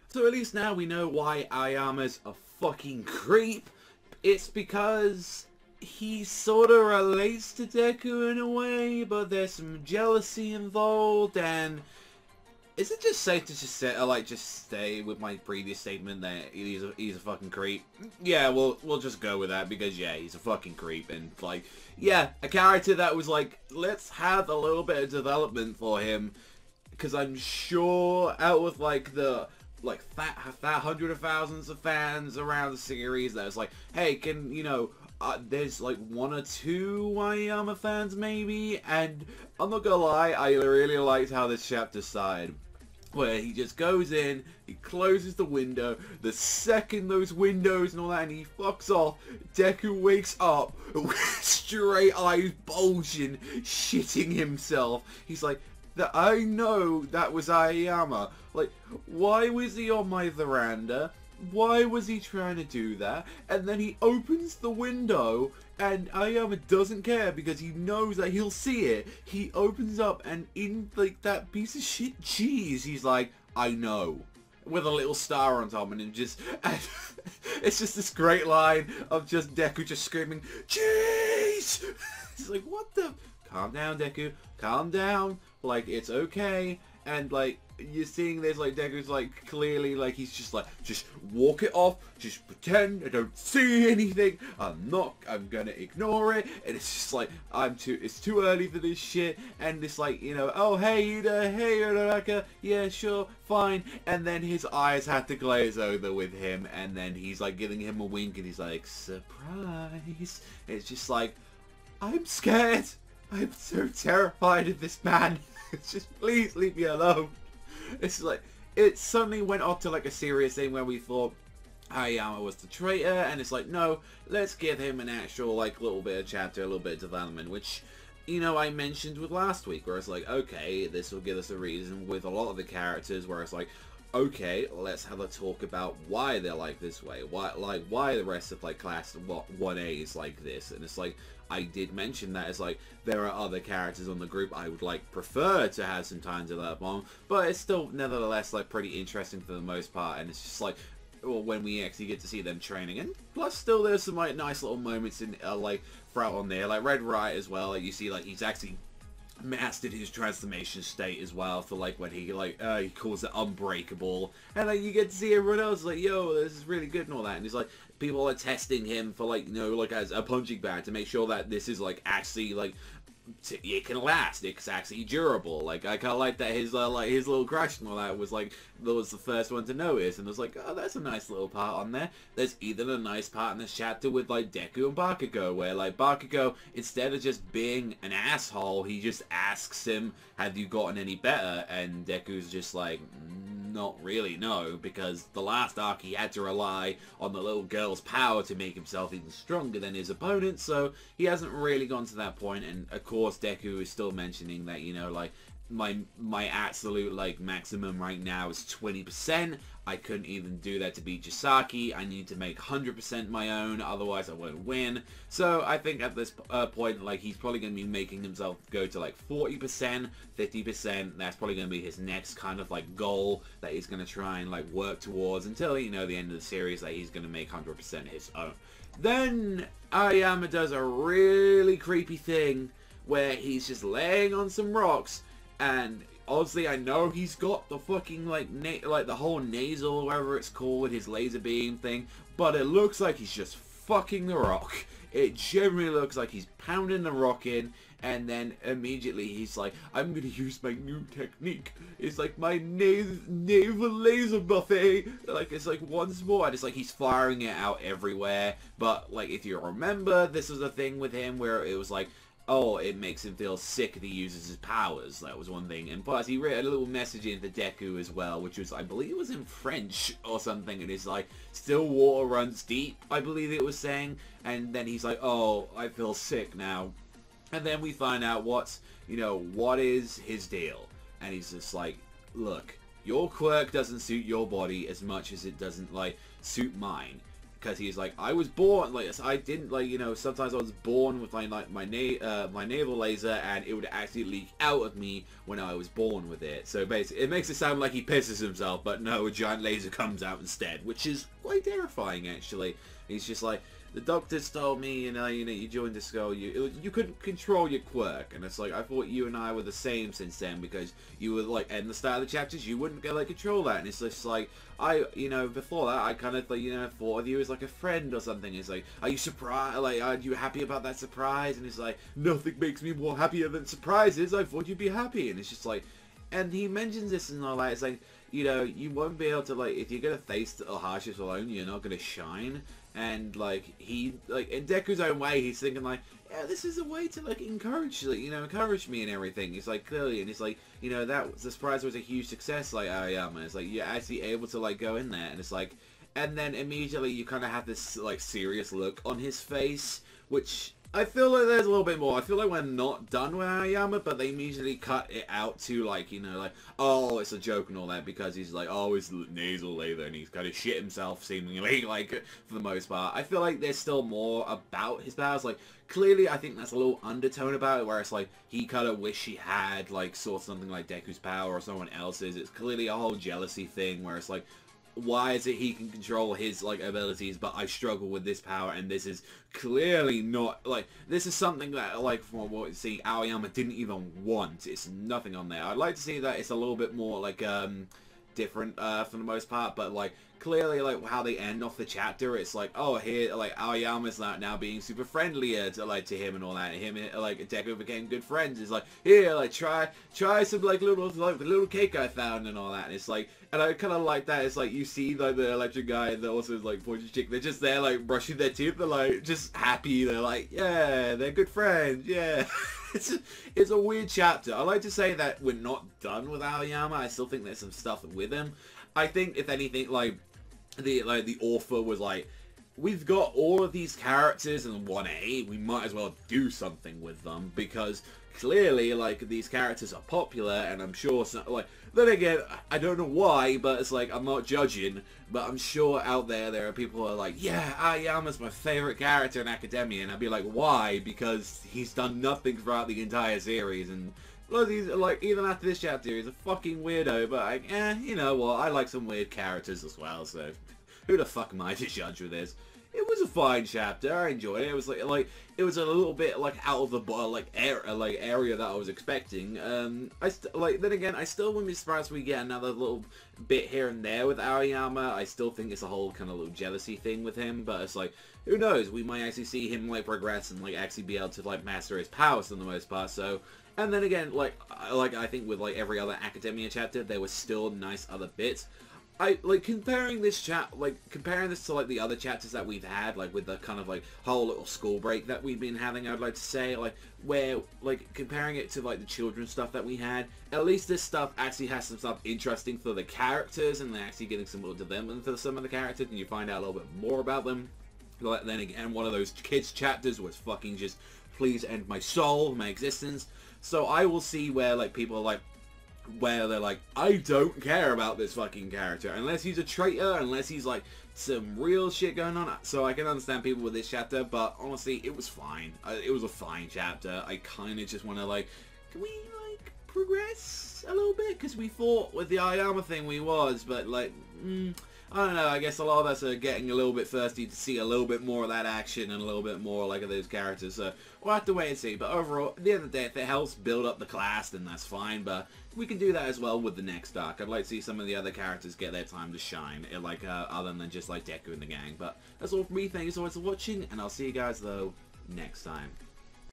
So at least now we know why Ayama's a fucking creep. It's because he sort of relates to Deku in a way, but there's some jealousy involved, and is it just safe to just say, just stay with my previous statement that he's a fucking creep? Yeah, we'll just go with that because yeah, he's a fucking creep, and like, yeah, a character that was like, let's have a little bit of development for him, because I'm sure out with like the that hundred of thousands of fans around the series that was like, hey, can you know, there's like one or two Wayama fans maybe, and I'm not gonna lie, I really liked how this chapter started, where he just goes in, he closes the window, the second those windows and all that, and he fucks off, Deku wakes up with straight eyes bulging, shitting himself. He's like, I know that was Aoyama. Like, why was he on my veranda? Why was he trying to do that? And then he opens the window and Aoyama doesn't care because he knows that he'll see it. He opens up and in like that piece of shit cheese, he's like, I know. With a little star on top, and it just it's just this great line of just Deku just screaming, cheese! He's like, what the? Calm down, Deku. Calm down. Like, it's okay. And like, you're seeing this, like, Deku's like clearly like he's just like, just walk it off, just pretend I don't see anything, I'm gonna ignore it, and it's just like, it's too early for this shit, and it's like, you know, oh hey Yuta, hey Uraraka, yeah sure, fine, and then his eyes have to glaze over with him, and then he's like giving him a wink, and he's like, surprise. It's just like, I'm scared, I'm so terrified of this man. It's just, please leave me alone. It's like, it suddenly went off to like a serious thing where we thought Aoyama was the traitor, and it's like, no, let's give him an actual like little bit of chapter, a little bit of development, which, you know, I mentioned with last week, where it's like, okay, this will give us a reason with a lot of the characters, where it's like, okay, let's have a talk about why they're like this way, why the rest of like class 1A is like this, and it's like, I did mention that it's like, there are other characters on the group I would like prefer to have some time to develop on, but it's still nevertheless like pretty interesting for the most part, and it's just like, well, when we actually get to see them training, and plus still there's some like nice little moments in like throughout on there, like Red Riot as well, like you see like he's actually mastered his transformation state as well, for like when he like he calls it unbreakable, and like you get to see everyone else like, yo, this is really good and all that, and he's like, people are testing him for like, you know, like as a punching bag to make sure that this is like actually like it can last, it's actually durable. Like, I kind of like that his like his little crash and all that was like, that was the first one to notice, and I was like, oh, that's a nice little part on there. There's even a nice part in this chapter with like Deku and Bakugo, where like Bakugo, instead of just being an asshole, he just asks him, have you gotten any better? And Deku's just like, not really, no, because the last arc he had to rely on the little girl's power to make himself even stronger than his opponent, so he hasn't really gone to that point. And of course Deku is still mentioning that, you know, like, my absolute like maximum right now is 20%. I couldn't even do that to beat Jisaki. I need to make 100% my own, otherwise I won't win. So I think at this point, like, he's probably going to be making himself go to like 40%, 50%. That's probably going to be his next kind of like goal that he's going to try and like work towards until, you know, the end of the series, that he's going to make 100% his own. Then Aoyama does a really creepy thing where he's just laying on some rocks, and honestly, I know he's got the fucking, like, the whole nasal, whatever it's called, his laser beam thing, but it looks like he's just fucking the rock. It generally looks like he's pounding the rock in, and then immediately he's like, I'm gonna use my new technique. It's like my naval laser buffet. Like, it's like once more, and it's like he's firing it out everywhere. But, like, if you remember, this was a thing with him where it was like, oh, it makes him feel sick if he uses his powers. That was one thing. And plus, he wrote a little message into Deku as well, which was, I believe it was in French or something, and it's like, still water runs deep, I believe it was saying. And then he's like, oh, I feel sick now. And then we find out what's, you know, what is his deal. And he's just like, look, your quirk doesn't suit your body as much as it doesn't, like, suit mine. because he's like, I was born, like, I didn't, like, you know, sometimes I was born with my naval laser, and it would actually leak out of me when I was born with it. So basically, it makes it sound like he pisses himself, but no, a giant laser comes out instead, which is quite terrifying, actually. He's just like, the doctors told me, you joined the school, you couldn't control your quirk, and it's like, I thought you and I were the same since then, because you were, like, at the start of the chapters, you wouldn't, like, control that, and it's just like, before that, I kind of, like, thought of you as, like, a friend or something. It's like, are you surprised, like, are you happy about that surprise? And it's like, nothing makes me more happier than surprises, I thought you'd be happy, and it's just like, and he mentions this and all that, it's like, you won't be able to, like, if you're gonna face the hardships alone, you're not gonna shine. And, like, in Deku's own way, he's thinking, like, yeah, this is a way to, like, encourage me and everything. It's like, clearly, and it's like, that the surprise was a huge success, like, Aoyama. It's like, you're actually able to, like, go in there, and it's like, and then immediately you kind of have this, like, serious look on his face, which I feel like there's a little bit more. I feel like we're not done with Aoyama, but they immediately cut it out to, like, like, oh, it's a joke and all that, because he's like, oh, it's nasal laser, and he's kind of shit himself, seemingly, like, for the most part. I feel like there's still more about his powers. Like, clearly, I think that's a little undertone about it, where it's like, he kind of wish he had, like, sort of something like Deku's power or someone else's. It's clearly a whole jealousy thing, where it's like, why is it he can control his, like, abilities, but I struggle with this power, and this is clearly not, like, this is something that, like, from what we see, Aoyama didn't even want. It's nothing on there. I'd like to see that it's a little bit more, like, different, for the most part, but, like, clearly, like, how they end off the chapter, it's like, oh, here, like, Aoyama's now being super friendlier to him and all that, and him, like, Deku became good friends. It's like, here, like, try some, like, little cake I found and all that, and it's like, and I kind of like that. It's like, you see, like, the electric guy and also, like, Poison chick, they're just there, like, brushing their teeth, they're, like, just happy, they're like, yeah, they're good friends, yeah. It's a weird chapter. I like to say that we're not done with Aoyama. I still think there's some stuff with him. I think, if anything, like, the author was like, we've got all of these characters in 1A, we might as well do something with them, because clearly, like, these characters are popular, and I'm sure, like, then again, I don't know why, but it's like, I'm not judging, but I'm sure out there are people who are like, yeah, Aoyama's my favorite character in Academia, and I'd be like, why? Because he's done nothing throughout the entire series, and well, he's, like, even after this chapter, he's a fucking weirdo, but, like, you know what, I like some weird characters as well, so who the fuck am I to judge with this? It was a fine chapter. I enjoyed it. It was like it was a little bit, like, out of the area that I was expecting. Then again, I still wouldn't be surprised if we get another little bit here and there with Aoyama. I still think it's a whole kind of little jealousy thing with him, but it's like, who knows? We might actually see him, like, progress and, like, actually be able to, like, master his powers for the most part. So, and then again, like I think with, like, every other Academia chapter, there were still nice other bits. Comparing this to, like, the other chapters that we've had, like, with the kind of, like, whole little school break that we've been having, I'd like to say, like, where, like, comparing it to, like, the children's stuff that we had, at least this stuff actually has some stuff interesting for the characters, and they're actually getting some little development for some of the characters, and you find out a little bit more about them. But then again, one of those kids chapters was fucking just, please end my soul, my existence. So I will see where, like, people are like, where they're like, I don't care about this fucking character unless he's a traitor, unless he's, like, some real shit going on. So I can understand people with this chapter, but honestly, it was fine. It was a fine chapter. I kind of just want to, like, can we, like, progress a little bit? Because we thought with the Aoyama thing we was, but, like, I don't know, I guess a lot of us are getting a little bit thirsty to see a little bit more of that action and a little bit more, like, of those characters, so we'll have to wait and see. But overall, at the end of the day, if it helps build up the class, then that's fine, but we can do that as well with the next arc. I'd like to see some of the other characters get their time to shine, like, other than just, like, Deku and the gang. But that's all from me. Thank you so much for watching, and I'll see you guys, though, next time.